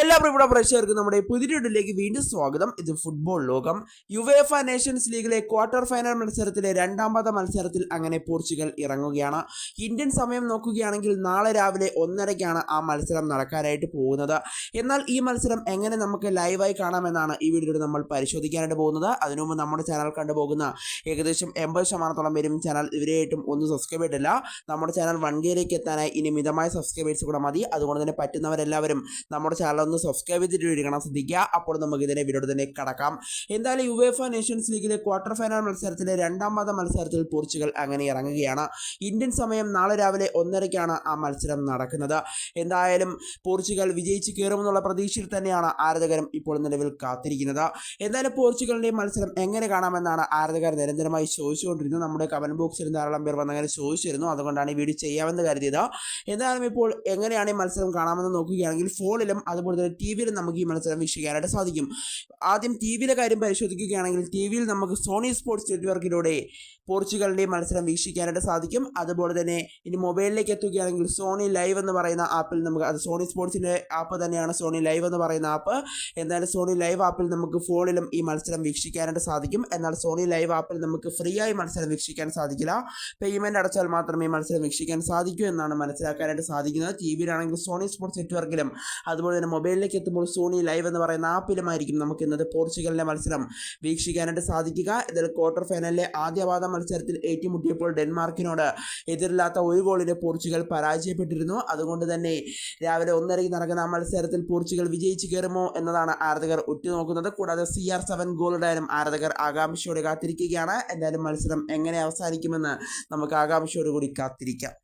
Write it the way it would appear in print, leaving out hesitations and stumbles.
എല്ലാ പ്രിയപ്പെട്ട പ്രേക്ഷകർക്കും നമ്മുടെ പുതിയ വീഡിയോയിലേക്ക് വീണ്ടും സ്വാഗതം. ഇത് ഫുട്ബോൾ ലോകം. യുവേഫ നേഷൻസ് ലീഗിലെ ക്വാർട്ടർ ഫൈനൽ മത്സരത്തിലെ രണ്ടാമത്തെ മത്സരത്തിൽ അങ്ങനെ പോർച്ചുഗൽ ഇറങ്ങുകയാണ്. ഇന്ത്യൻ സമയം നോക്കുകയാണെങ്കിൽ നാളെ രാവിലെ 1:30-ക്കാണ് ആ മത്സരം നടക്കാനായിട്ട് പോകുന്നത്. എന്നാൽ ഈ മത്സരം എങ്ങനെ നമുക്ക് ലൈവായി കാണാമെന്നാണ് ഈ വീഡിയോയിൽ നമ്മൾ പരിശോധിക്കാനായിട്ട് പോകുന്നത്. അതിനുമുമ്പ് നമ്മുടെ ചാനൽ കണ്ടുപോകുന്ന ഏകദേശം 80% പേരും ചാനൽ ഇവരെയായിട്ടും ഒന്നും സബ്സ്ക്രൈബ് ചെയ്തിട്ടില്ല. നമ്മുടെ ചാനൽ 1K എത്താനായി ഇനി മിതമായ സബ്സ്ക്രൈബേഴ്സ് കൂടെ മതി. അതുകൊണ്ട് തന്നെ പറ്റുന്നവരെല്ലാവരും നമ്മുടെ ചാനൽ ഒന്ന് സബ്സ്ക്രൈബ് ചെയ്തിട്ട് വീഡിയോ കാണാൻ ശ്രദ്ധിക്കുക. അപ്പോൾ നമുക്ക് ഇതിനെ വീഡിയോ തന്നെ കടക്കാം. എന്തായാലും യുവേഫ നേഷൻസ് ലീഗിലെ ക്വാർട്ടർ ഫൈനൽ മത്സരത്തിലെ രണ്ടാമത്തെ മത്സരത്തിൽ പോർച്ചുഗൽ അങ്ങനെ ഇറങ്ങുകയാണ്. ഇന്ത്യൻ സമയം നാളെ രാവിലെ 1:30-ക്കാണ് ആ മത്സരം നടക്കുന്നത്. എന്തായാലും പോർച്ചുഗൽ വിജയിച്ച് കയറുമെന്നുള്ള പ്രതീക്ഷയിൽ തന്നെയാണ് ആരാധകരും ഇപ്പോൾ നിലവിൽ കാത്തിരിക്കുന്നത്. എന്തായാലും പോർച്ചുഗലിന്റെ മത്സരം എങ്ങനെ കാണാമെന്നാണ് ആരാധകർ നിരന്തരമായി ചോദിച്ചുകൊണ്ടിരുന്നത്. നമ്മുടെ കമന്റ് ബോക്സിൽ ധാരാളം പേർ വന്നങ്ങനെ ചോദിച്ചിരുന്നു. അതുകൊണ്ടാണ് ഈ വീഡിയോ ചെയ്യാമെന്ന് കരുതിയത്. എന്തായാലും ഇപ്പോൾ എങ്ങനെയാണ് ഈ മത്സരം കാണാമെന്ന് നോക്കുകയാണെങ്കിൽ ഫോണിലും അതുപോലെ തന്നെ ടി വിയിലും നമുക്ക് ഈ മത്സരം വീക്ഷിക്കാനായിട്ട് സാധിക്കും. ആദ്യം ടി വിയിലെ കാര്യം പരിശോധിക്കുകയാണെങ്കിൽ ടി വിയിൽ നമുക്ക് സോണി സ്പോർട്സ് നെറ്റ്വർക്കിലൂടെ പോർച്ചുഗലിൻ്റെ മത്സരം വീക്ഷിക്കാനായിട്ട് സാധിക്കും. അതുപോലെ തന്നെ ഇനി മൊബൈലിലേക്ക് എത്തുകയാണെങ്കിൽ സോണി ലൈവ് എന്ന് പറയുന്ന ആപ്പിൽ നമുക്ക്, അത് സോണി സ്പോർട്സിൻ്റെ ആപ്പ് തന്നെയാണ് സോണി ലൈവ് എന്ന് പറയുന്ന ആപ്പ്. എന്തായാലും സോണി ലൈവ് ആപ്പിൽ നമുക്ക് ഫോണിലും ഈ മത്സരം വീക്ഷിക്കാനായിട്ട് സാധിക്കും. എന്നാൽ സോണി ലൈവ് ആപ്പിൽ നമുക്ക് ഫ്രീ ആയി മത്സരം വീക്ഷിക്കാൻ സാധിക്കില്ല. പേയ്മെൻറ്റ് അടച്ചാൽ മാത്രമേ ഈ മത്സരം വീക്ഷിക്കാൻ സാധിക്കൂ എന്നാണ് മനസ്സിലാക്കാനായിട്ട് സാധിക്കുന്നത്. ടി വിയിലാണെങ്കിൽ സോണി സ്പോർട്സ് നെറ്റ്വർക്കിലും അതുപോലെ തന്നെ മൊബൈലിലേക്ക് എത്തുമ്പോൾ സോണി ലൈവ് എന്ന് പറയുന്ന ആപ്പിലുമായിരിക്കും നമുക്ക് ഇന്നത്തെ പോർച്ചുഗലിൻ്റെ മത്സരം വീക്ഷിക്കാനായിട്ട് സാധിക്കുക. ഇതിൽ ക്വാർട്ടർ ഫൈനലിലെ ആദ്യപാദ മത്സരത്തിൽ ഏറ്റുമുട്ടിയപ്പോൾ ഡെൻമാർക്കിനോട് എതിരില്ലാത്ത ഒരു ഗോളിന് പോർച്ചുഗൽ പരാജയപ്പെട്ടിരുന്നു. അതുകൊണ്ട് തന്നെ രാവിലെ 1:30-ക്ക് നടക്കുന്ന ആ മത്സരത്തിൽ പോർച്ചുഗൽ വിജയിച്ച് കയറുമോ എന്നതാണ് ആരാധകർ ഉറ്റുനോക്കുന്നത്. കൂടാതെ CR7 ഗോളിടാനും ആരാധകർ ആകാംക്ഷയോടെ കാത്തിരിക്കുകയാണ്. എന്തായാലും മത്സരം എങ്ങനെ അവസാനിക്കുമെന്ന് നമുക്ക് ആകാംക്ഷയോടുകൂടി കാത്തിരിക്കാം.